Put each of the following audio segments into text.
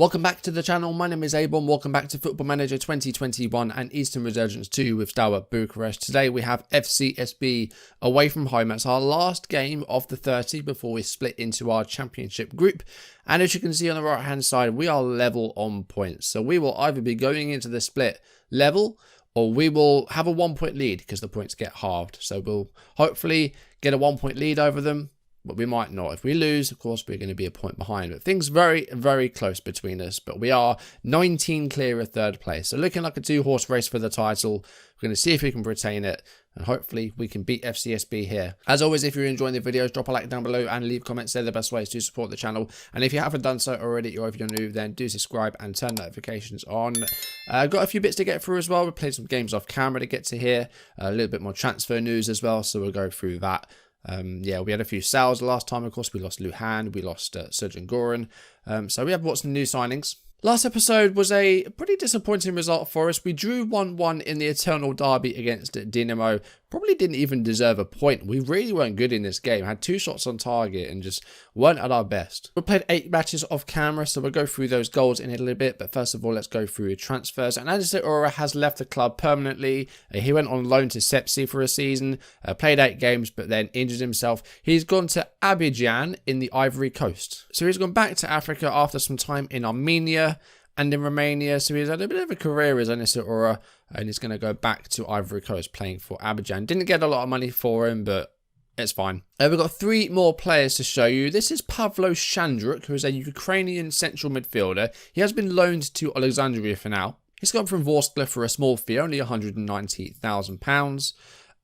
Welcome back to the channel. My name is a-bomb. Welcome back to Football Manager 2021 and Eastern Resurgence 2 with Steaua Bucharest. Today we have FCSB away from home. It's our last game of the 30 before we split into our championship group. And as you can see on the right hand side, we are level on points. So we will either be going into the split level or we will have a 1 point lead because the points get halved. So we'll hopefully get a 1 point lead over them. But we might not. If we lose, of course, we're going to be a point behind. But things very, very close between us. But we are 19 clear of third place. So looking like a two-horse race for the title. We're going to see if we can retain it. And hopefully we can beat FCSB here. As always, if you're enjoying the videos, drop a like down below and leave comments. They're the best ways to support the channel. And if you haven't done so already, or if you're new, then do subscribe and turn notifications on. I've got a few bits to get through as well. We played some games off camera to get to here. A little bit more transfer news as well. So we'll go through that. Yeah, we had a few sales last time. Of course, we lost Luhan, we lost Sergeant Goran. So we have got some new signings. Last episode was a pretty disappointing result for us. We drew 1-1 in the Eternal Derby against Dinamo. Probably didn't even deserve a point. We really weren't good in this game. Had 2 shots on target and just weren't at our best. We played 8 matches off camera, so we'll go through those goals in a little bit. But first of all, let's go through transfers. And a-bombfm has left the club permanently. He went on loan to CSA for a season, played 8 games, but then injured himself. He's gone to Abidjan in the Ivory Coast. So he's gone back to Africa after some time in Armenia and in Romania. So he's had a bit of a career as a-bombfm, and he's going to go back to Ivory Coast playing for Abidjan. Didn't get a lot of money for him, but it's fine. We've got 3 more players to show you. This is Pavlo Shandrick, who is a Ukrainian central midfielder. He has been loaned to Alexandria for now. He's gone from Vorskla for a small fee, only £190,000.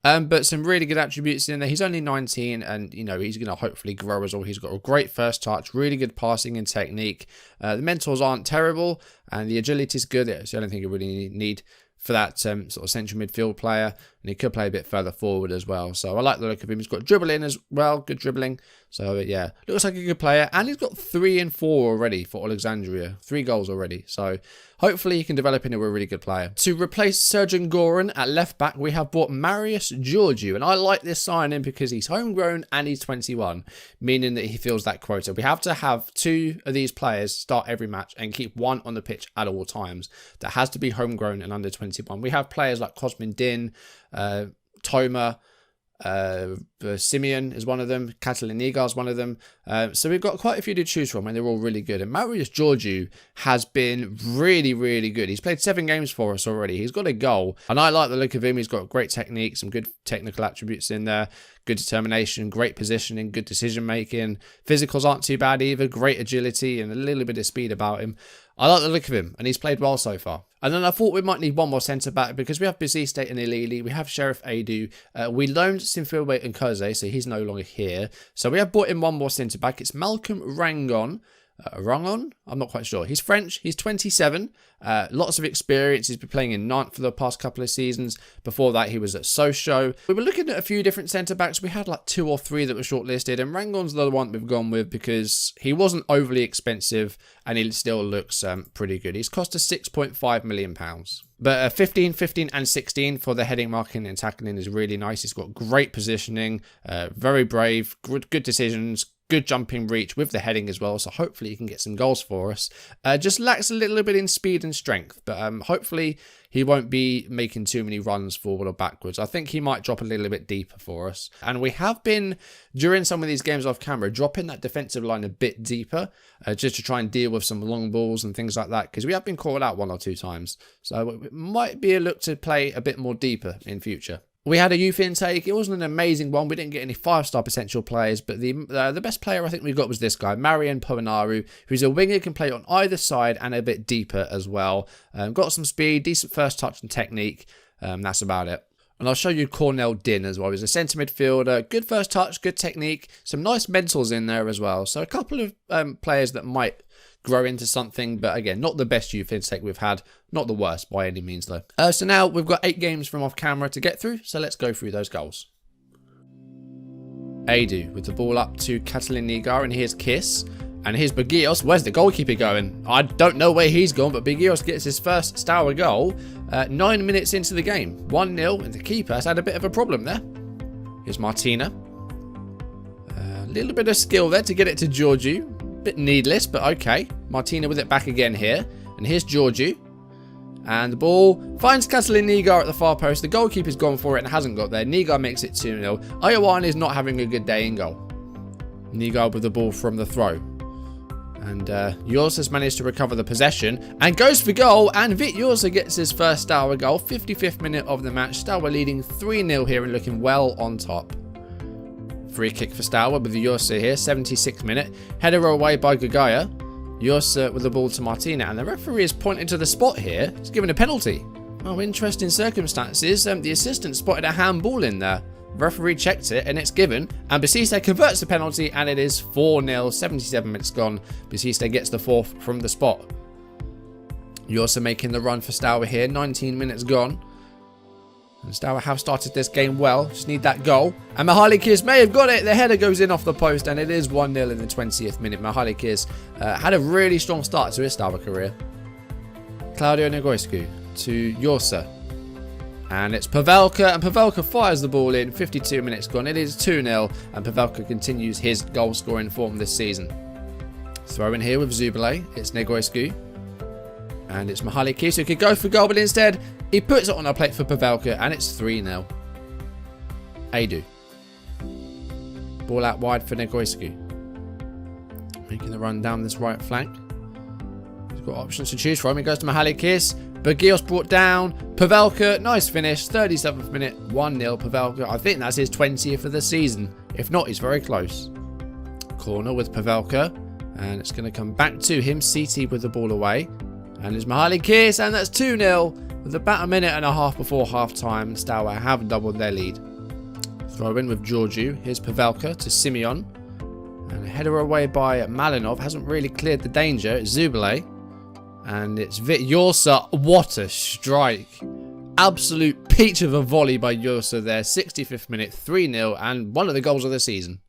But some really good attributes in there. He's only 19 and, you know, he's going to hopefully grow as well. He's got a great first touch, really good passing and technique. The mentals aren't terrible and the agility is good. So I don't think you really need for that sort of central midfield player. And he could play a bit further forward as well. So I like the look of him. He's got dribbling as well, good dribbling. So yeah, looks like a good player. And he's got 3 and 4 already for Alexandria. 3 goals already. So hopefully he can develop into a really good player. To replace Sergeant Goran at left back, we have bought Marius Georgiou. And I like this signing because he's homegrown and he's 21, meaning that he fills that quota. We have to have 2 of these players start every match and keep 1 on the pitch at all times. That has to be homegrown and under 21. We have players like Cosmin Din, Toma, Simeon is one of them, Catalin Liga is one of them. So we've got quite a few to choose from and they're all really good. And Marius Georgiou has been really, really good. He's played 7 games for us already. He's got a goal and I like the look of him. He's got great technique, some good technical attributes in there, good determination, great positioning, good decision making. Physicals aren't too bad either, great agility and a little bit of speed about him. I like the look of him and he's played well so far. And then I thought we might need 1 more centre-back because we have Baziste and Ilili, we have Sheriff Adu, we loaned Sinfilwe and Koze, so he's no longer here. So we have brought in 1 more centre-back. It's Malcolm Rangon. Rangon? I'm not quite sure. He's French. He's 27. Lots of experience. He's been playing in Nantes for the past couple of seasons. Before that, he was at Sochaux. We were looking at a few different centre-backs. We had like 2 or 3 that were shortlisted. And Rangon's the one we've gone with because he wasn't overly expensive and he still looks pretty good. He's cost us £6.5 million. But 15, 15 and 16 for the heading, marking and tackling is really nice. He's got great positioning, very brave, good decisions, good jumping reach with the heading as well. So hopefully he can get some goals for us. Just lacks a little bit in speed and strength. But hopefully he won't be making too many runs forward or backwards. I think he might drop a little bit deeper for us. And we have been, during some of these games off camera, dropping that defensive line a bit deeper. Just to try and deal with some long balls and things like that. Because we have been caught out 1 or 2 times. So it might be a look to play a bit more deeper in future. We had a youth intake. It wasn't an amazing one. We didn't get any 5-star potential players, but the best player I think we got was this guy, Marian Poenaru, who's a winger, can play on either side and a bit deeper as well. Got some speed, decent first touch and technique. That's about it. And I'll show you Cornel Din as well. He's a centre midfielder, good first touch, good technique, some nice mentals in there as well. So a couple of players that might grow into something, but again, not the best youth intake we've had, not the worst by any means though. So now we've got 8 games from off camera to get through, so let's go through those goals. Adu with the ball up to Catalin Liga, and here's Kiss, and here's Bagios. Where's the goalkeeper going? I don't know where he's gone, but Bagios gets his first Steaua goal 9 minutes into the game. 1-0, and the keeper has had a bit of a problem there. Here's Martina. A little bit of skill there to get it to Georgiou. Bit needless, but okay. Martina with it back again here. And here's Georgiou. And the ball finds Katalin Nigar at the far post. The goalkeeper's gone for it and hasn't got there. Nigar makes it 2-0. Ioane is not having a good day in goal. Nigar with the ball from the throw. And Jors has managed to recover the possession and goes for goal. And Vit Jorsa gets his first Steaua goal. 55th minute of the match. Steaua leading 3-0 here and looking well on top. Free kick for Steaua with the Jorsa here. 76th minute. Header away by Gagaya. Jorsa with the ball to Martina, and the referee is pointing to the spot here. He's given a penalty. Oh, interesting circumstances. The assistant spotted a handball in there. Referee checked it, and it's given. And Basiste converts the penalty, and it is 4-0. 77 minutes gone. Basiste gets the fourth from the spot. Jorsa making the run for Steaua here. 19 minutes gone. And Steaua have started this game well. Just need that goal. And Mihalikis may have got it. The header goes in off the post. And it is 1-0 in the 20th minute. Mihalikis had a really strong start to his Steaua career. Claudio Negoescu to Jorsa. And it's Pavelka. And Pavelka fires the ball in. 52 minutes gone. It is 2-0. And Pavelka continues his goal scoring form this season. Throw in here with Zubile. It's Negoescu. And it's Mihalikis who could go for goal. But instead, he puts it on a plate for Pavelka, and it's 3-0. Adu. Ball out wide for Negoescu. Making the run down this right flank. He's got options to choose from. He goes to Mihalikis. Bergios brought down. Pavelka, nice finish. 37th minute, 1-0 Pavelka. I think that's his 20th of the season. If not, he's very close. Corner with Pavelka. And it's going to come back to him. CT with the ball away. And it's Mihalikis, and that's 2-0. With about a minute and a half before half-time, Steaua have doubled their lead. Throw in with Georgiou. Here's Pavelka to Simeon. And a header away by Malinov. Hasn't really cleared the danger. It's Zubile. And it's Vit Jorsa. What a strike. Absolute peach of a volley by Jorsa there. 65th minute, 3-0. And one of the goals of the season.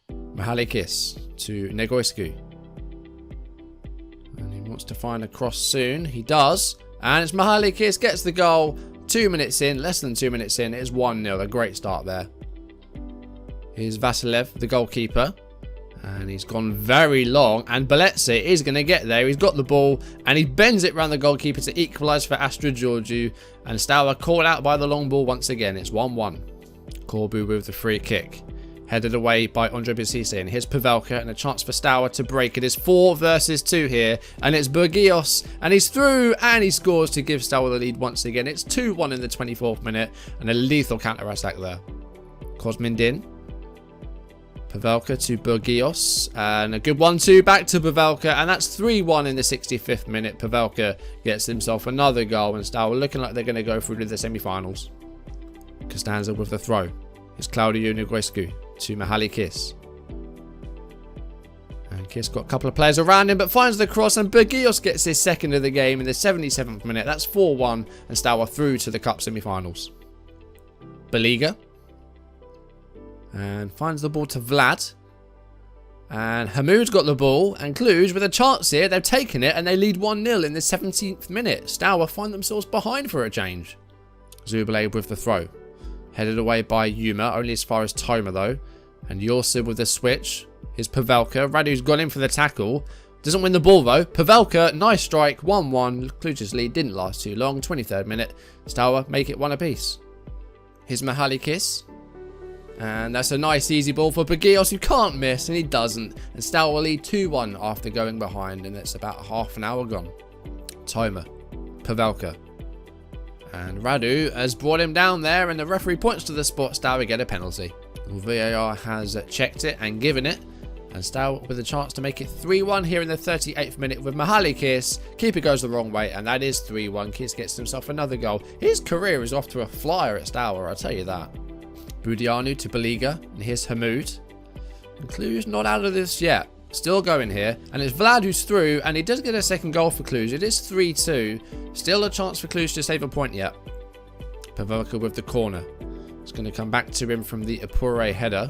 Mihalikis to Negoescu. Wants to find a cross soon. He does. And it's Mihalikis gets the goal. 2 minutes in. Less than 2 minutes in. It is 1-0. A great start there. Here's Vasilev, the goalkeeper. And he's gone very long. And Beletse is going to get there. He's got the ball. And he bends it around the goalkeeper to equalise for Astrid Georgiou. And Steaua caught out by the long ball once again. It's 1-1. Corbu with the free kick. Headed away by Andre Basiste. And here's Pavelka and a chance for Steaua to break. It is 4 versus 2 here. And it's Bergios. And he's through and he scores to give Steaua the lead once again. It's 2-1 in the 24th minute. And a lethal counter-attack there. Kosmindin. Pavelka to Bergios. And a good 1-2 back to Pavelka. And that's 3-1 in the 65th minute. Pavelka gets himself another goal. And Steaua looking like they're going to go through to the semi-finals. Costanza with the throw. Here's Claudio Negoescu to Mihalikis. And Kiss got a couple of players around him, but finds the cross, and Bergios gets his second of the game in the 77th minute. That's 4-1, and Steaua through to the Cup semi-finals. Liga. And finds the ball to Vlad. And Hamoud's got the ball, and Cluj with a chance here. They've taken it, and they lead 1-0 in the 17th minute. Steaua find themselves behind for a change. Zubile with the throw. Headed away by Yuma, only as far as Toma though. And Jorsa with the switch. Here's Pavelka. Radu's gone in for the tackle. Doesn't win the ball though. Pavelka, nice strike, 1-1. Cluj's lead didn't last too long. 23rd minute. Steaua make it 1 apiece. Here's Mihalikis. And that's a nice easy ball for Bergios, who can't miss, and he doesn't. And Steaua lead 2-1 after going behind, and it's about half an hour gone. Toma. Pavelka. And Radu has brought him down there, and the referee points to the spot. Steaua get a penalty. VAR has checked it and given it. And Steaua with a chance to make it 3-1 here in the 38th minute with Mihalikis. Keeper goes the wrong way, and that is 3-1. Kiss gets himself another goal. His career is off to a flyer at Steaua, I'll tell you that. Budianu to Liga, and here's Hamoud. And Cluj not out of this yet. Still going here, and it's Vlad who's through, and he does get a second goal for Cluj. It is 3-2. Still a chance for Cluj to save a point yet. Pavelka with the corner. It's going to come back to him from the Apure header.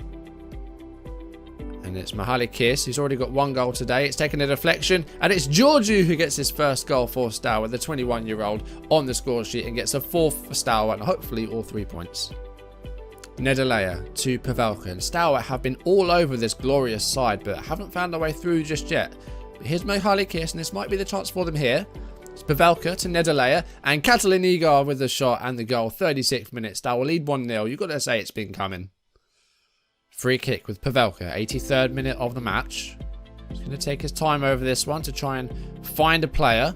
And it's Mihalikis, who's already got 1 goal today. It's taken a deflection, and it's Georgiou who gets his first goal for Steaua, the 21-year-old, on the score sheet, and gets a 4th for Steaua, and hopefully all 3 points. Nedalea to Pavelka, and Steaua have been all over this glorious side, but haven't found their way through just yet. But here's Mihaly Kiss, and this might be the chance for them here. It's Pavelka to Nedalea, and Catalin Igar with the shot and the goal. 36th minute, Steaua lead 1-0. You've got to say it's been coming. Free kick with Pavelka, 83rd minute of the match. He's going to take his time over this one to try and find a player.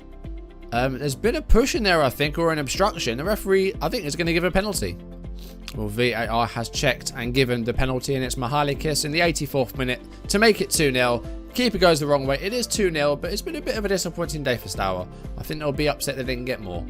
There's been a push in there, I think, or an obstruction. The referee, I think, is going to give a penalty. Well, VAR has checked and given the penalty, and it's Mihaly Kiss in the 84th minute to make it 2-0. Keeper goes the wrong way. It is 2-0, but it's been a bit of a disappointing day for Steaua. I think they'll be upset they didn't get more.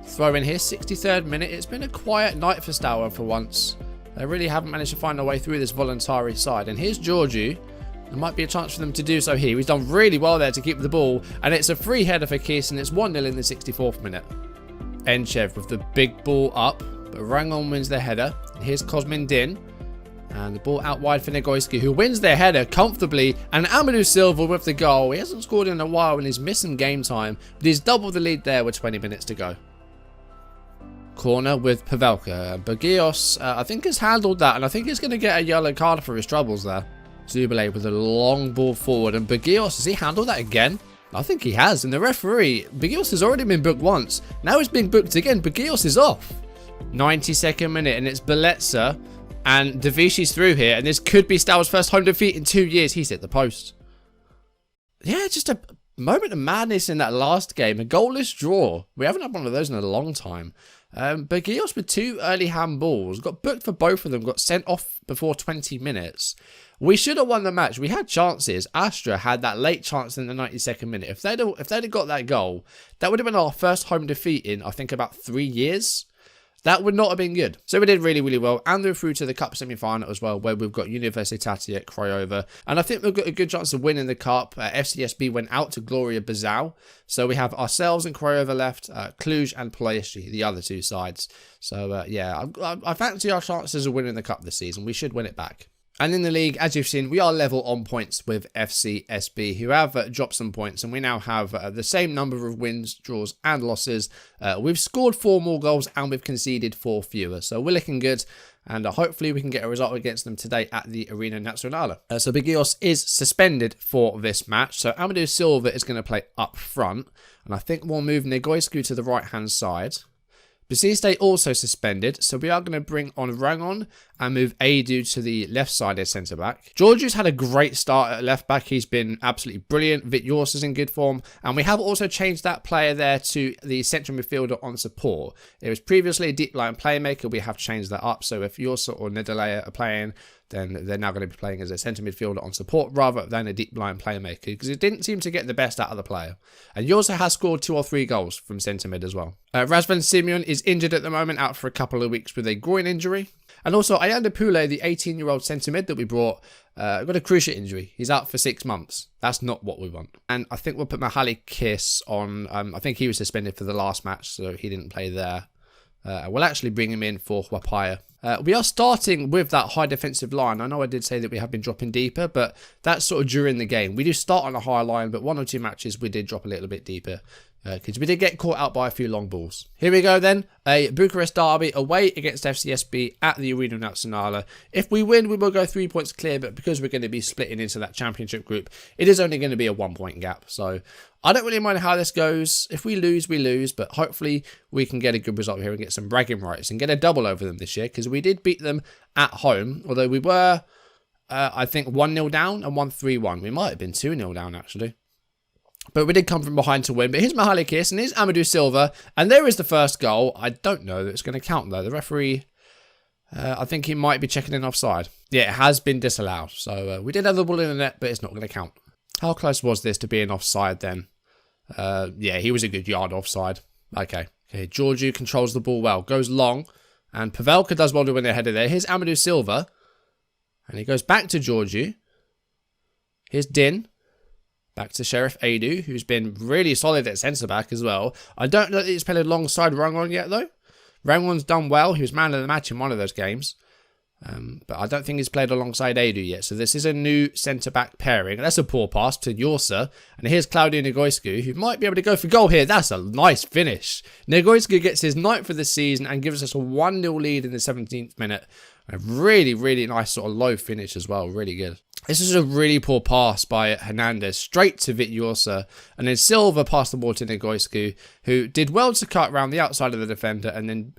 Throw in here, 63rd minute. It's been a quiet night for Steaua for once. They really haven't managed to find their way through this Voluntari side. And here's Georgiou. There might be a chance for them to do so here. He's done really well there to keep the ball. And it's a free header for Kiss, and it's 1-0 in the 64th minute. Enchev with the big ball up. But Rangon wins their header. And here's Cosmin Din. And the ball out wide for Negoiski, who wins their header comfortably. And Amadou Silva with the goal. He hasn't scored in a while and he's missing game time. But he's doubled the lead there with 20 minutes to go. Corner with Pavelka. Bergios, I think, has handled that. And I think he's going to get a yellow card for his troubles there. Zubile with a long ball forward. And Bergios, has he handled that again? I think he has. And the referee, Bergios has already been booked once. Now he's being booked again. Bergios is off. 92nd minute, and it's Beletsa, and Davishi's through here, and this could be Steaua's first home defeat in 2 years. He's hit the post. Yeah, just a moment of madness in that last game. A goalless draw. We haven't had one of those in a long time. Bergios with 2 early handballs. Got booked for both of them. Got sent off before 20 minutes. We should have won the match. We had chances. Astra had that late chance in the 92nd minute. If they'd have got that goal, that would have been our first home defeat in, I think, about 3 years. That would not have been good. So we did really, really well. And we're through to the Cup semi-final as well, where we've got Universitatea at Craiova. And I think we've got a good chance of winning the Cup. FCSB went out to Gloria Bazau. So we have ourselves and Craiova left, Cluj and Ploiești, the other 2 sides. So, yeah, I fancy our chances of winning the Cup this season. We should win it back. And in the league, as you've seen, we are level on points with FCSB, who have dropped some points, and we now have the same number of wins, draws, and losses. We've scored 4 more goals, and we've conceded 4 fewer, so we're looking good, and hopefully we can get a result against them today at the Arena Națională. So Bergios is suspended for this match, so Amadou Silva is going to play up front, and I think we'll move Negoiescu to the right-hand side. Basiste also suspended, so we are going to bring on Rangon and move Adu to the left-sided centre-back. Georgiou's had a great start at left-back. He's been absolutely brilliant. Vitjors is in good form. And we have also changed that player there to the central midfielder on support. It was previously a deep line playmaker. We have changed that up. So if Jorsa or Nedalea are playing, then they're now going to be playing as a centre midfielder on support rather than a deep line playmaker, because it didn't seem to get the best out of the player. And Jorsa has scored 2 or 3 goals from centre mid as well. Razvan Simeon is injured at the moment, out for a couple of weeks with a groin injury. And also, Ayanda Pule, the 18-year-old centre mid that we brought, got a cruciate injury. He's out for 6 months. That's not what we want. And I think we'll put Mihaly Kiss on. I think he was suspended for the last match, so he didn't play there. We'll actually bring him in for Huapaya. We are starting with that high defensive line. I know I did say that we have been dropping deeper, but that's sort of during the game. We do start on a high line, but 1 or 2 matches we did drop a little bit deeper, because we did get caught out by a few long balls. Here we go then. A Bucharest derby away against FCSB at the Arena Națională. If we win, we will go 3 points clear, but because we're going to be splitting into that championship group, it is only going to be a 1-point gap. So I don't really mind how this goes. If we lose, we lose, but hopefully we can get a good result here and get some bragging rights and get a double over them this year, because we did beat them at home, although we were, I think, 1-0 down and 1-3-1. We might have been 2-0 down, actually. But we did come from behind to win. But here's Mihaly Kiss and here's Amadou Silva. And there is the first goal. I don't know that it's going to count, though. The referee, I think he might be checking in offside. Yeah, it has been disallowed. So we did have the ball in the net, but it's not going to count. How close was this to being offside then? Yeah, he was a good yard offside. Okay. Georgiou controls the ball well. Goes long. And Pavelka does well to win their header there. Here's Amadou Silva. And he goes back to Georgiou. Here's Din. Back to Sheriff Adu, who's been really solid at centre-back as well. I don't know that he's played alongside Rangon yet, though. Rangon's done well. He was man of the match in one of those games. But I don't think he's played alongside Edu yet. So this is a new centre-back pairing. That's a poor pass to Yorsa. And here's Claudio Negoescu, who might be able to go for goal here. That's a nice finish. Negoescu gets his 9th for the season and gives us a 1-0 lead in the 17th minute. A really, really nice sort of low finish as well. Really good. This is a really poor pass by Hernandez straight to Vit Yorsa. And then Silva passed the ball to Negoescu, who did well to cut around the outside of the defender and then...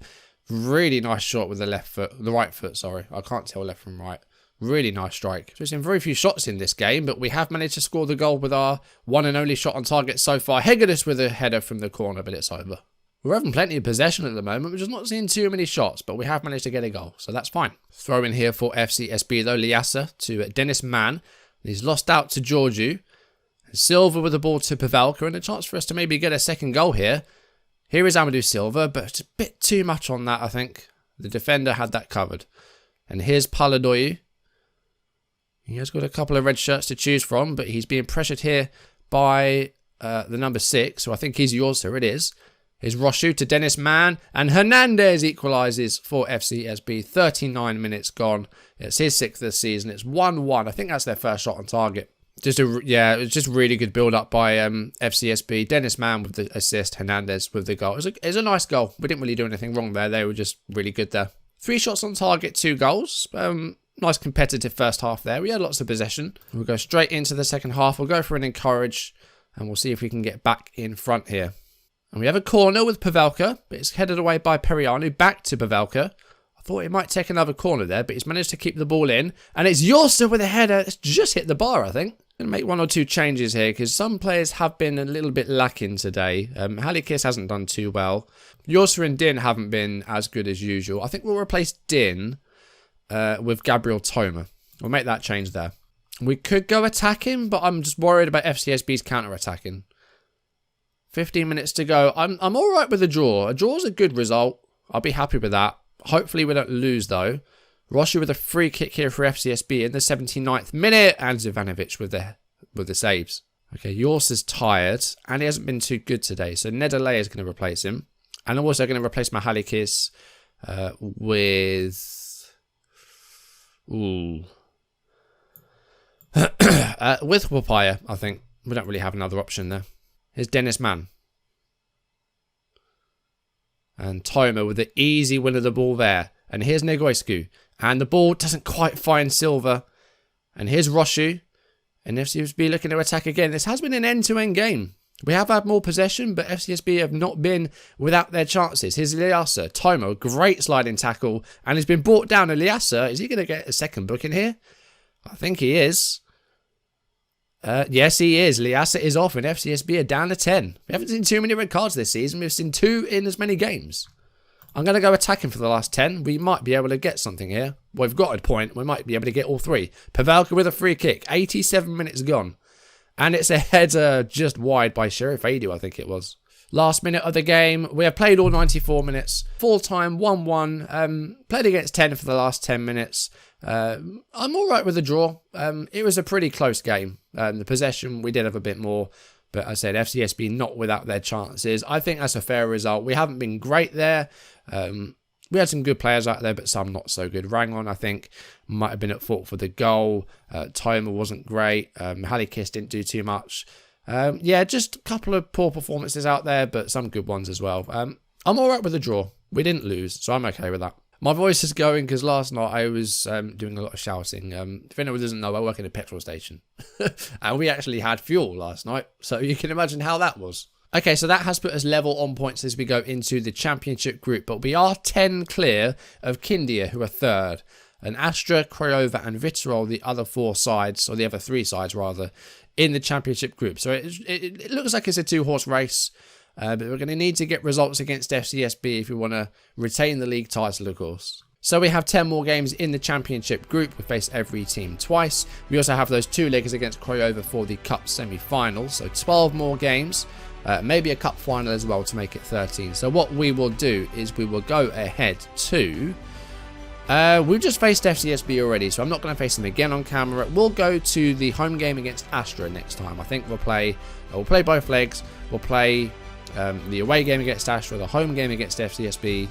Really nice shot with the right foot, sorry. I can't tell left from right. Really nice strike. So there's been very few shots in this game, but we have managed to score the goal with our one and only shot on target so far. Hegedus with a header from the corner, but it's over. We're having plenty of possession at the moment. We're just not seeing too many shots, but we have managed to get a goal, so that's fine. Throw in here for FCSB though. Liasa to Dennis Mann. He's lost out to Georgiou. Silva with the ball to Pavelka, and a chance for us to maybe get a second goal here. Here is Amadou Silva, but it's a bit too much on that, I think. The defender had that covered. And here's Paladoyu. He has got a couple of red shirts to choose from, but he's being pressured here by the number 6. So I think he's Yorsa, it is. Here's Roshu to Dennis Mann. And Hernandez equalises for FCSB. 39 minutes gone. It's his 6th this season. It's 1-1. I think that's their first shot on target. It was just really good build up by FCSB. Dennis Mann with the assist, Hernandez with the goal. It was a nice goal. We didn't really do anything wrong there. They were just really good there. 3 shots on target, 2 goals. Nice competitive first half there. We had lots of possession. We'll go straight into the second half. We'll go for an encourage and we'll see if we can get back in front here. And we have a corner with Pavelka, but it's headed away by Perianu. Back to Pavelka. I thought he might take another corner there, but he's managed to keep the ball in. And it's Yorsa with a header. It's just hit the bar, I think. Going to make 1 or 2 changes here because some players have been a little bit lacking today. Halikis hasn't done too well. Yorsa and Din haven't been as good as usual. I think we'll replace Din with Gabriel Toma. We'll make that change there. We could go attacking, but I'm just worried about FCSB's counter-attacking. 15 minutes to go. I'm all right with a draw. A draw's a good result. I'll be happy with that. Hopefully we don't lose though. Rossi with a free kick here for FCSB in the 79th minute. And Zivanovic with the saves. Okay, Yorsa's tired. And he hasn't been too good today. So Nedalay is going to replace him. And I'm also going to replace Mahalikis with... with Wapaya, I think. We don't really have another option there. Here's Dennis Mann. And Toma with the easy win of the ball there. And here's Negoescu. And the ball doesn't quite find Silva. And here's Roshu. And FCSB looking to attack again. This has been an end-to-end game. We have had more possession, but FCSB have not been without their chances. Here's Liasa. Toma, great sliding tackle. And he's been brought down. And Liasa, is he going to get a second booking here? I think he is. Yes, he is. Liasa is off and FCSB are down to 10. We haven't seen too many red cards this season. We've seen 2 in as many games. I'm going to go attacking for the last 10. We might be able to get something here. Well, we've got a point. We might be able to get all 3. Pavelka with a free kick. 87 minutes gone. And it's a header just wide by Sheriff Edu, I think it was. Last minute of the game. We have played all 94 minutes. Full time, 1-1. Played against 10 for the last 10 minutes. I'm all right with the draw. It was a pretty close game. The possession, we did have a bit more. But I said FCSB not without their chances. I think that's a fair result. We haven't been great there. We had some good players out there, but some not so good. Rangon, I think, might have been at fault for the goal. Toma wasn't great. Halikis didn't do too much. Yeah, just a couple of poor performances out there, but some good ones as well. I'm all right with the draw. We didn't lose, so I'm okay with that. My voice is going because last night I was doing a lot of shouting. If anyone doesn't know, I work in a petrol station. And we actually had fuel last night, so you can imagine how that was. Okay, so that has put us level on points as we go into the championship group, but we are 10 clear of Kindia, who are third. And Astra, Craiova and Viitorul, the other 4 sides, or the other 3 sides rather, in the championship group. So it looks like it's a 2-horse race. But we're going to need to get results against FCSB if we want to retain the league title, of course. So we have 10 more games in the championship group. We face every team twice. We also have those 2 legs against Craiova for the cup semi-final. So 12 more games. Maybe a cup final as well to make it 13. So what we will do is we will go ahead to... we've just faced FCSB already, so I'm not going to face them again on camera. We'll go to the home game against Astra next time. I think we'll play both legs. We'll play... the away game against Astra, the home game against FCSB,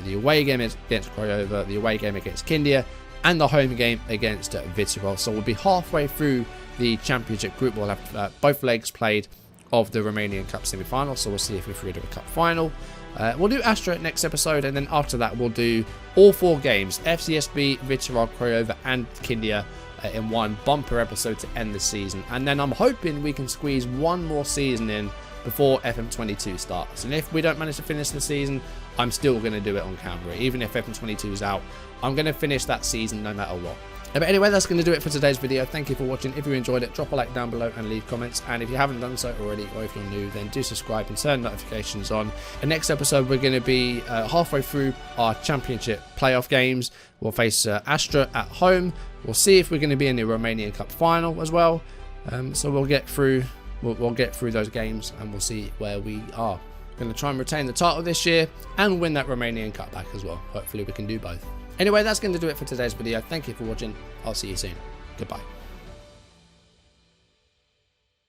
the away game against Craiova, the away game against Kindia, and the home game against Viitorul. So we'll be halfway through the championship group. We'll have both legs played of the Romanian Cup semi-final, so we'll see if we're through to the Cup final. We'll do Astra next episode, and then after that we'll do all 4 games, FCSB, Viitorul, Craiova and Kindia, in one bumper episode to end the season. And then I'm hoping we can squeeze one more season in before FM22 starts. And if we don't manage to finish the season, I'm still going to do it on camera. Even if FM22 is out, I'm going to finish that season no matter what. But anyway, that's going to do it for today's video. Thank you for watching. If you enjoyed it, drop a like down below and leave comments. And if you haven't done so already, or if you're new, then do subscribe and turn notifications on. The next episode, we're going to be halfway through our championship playoff games. We'll face Astra at home. We'll see if we're going to be in the Romanian Cup final as well. So we'll get through. We'll get through those games and we'll see where we are. We're going to try and retain the title this year and win that Romanian Cup back as well. Hopefully we can do both. Anyway, that's going to do it for today's video. Thank you for watching. I'll see you soon. Goodbye.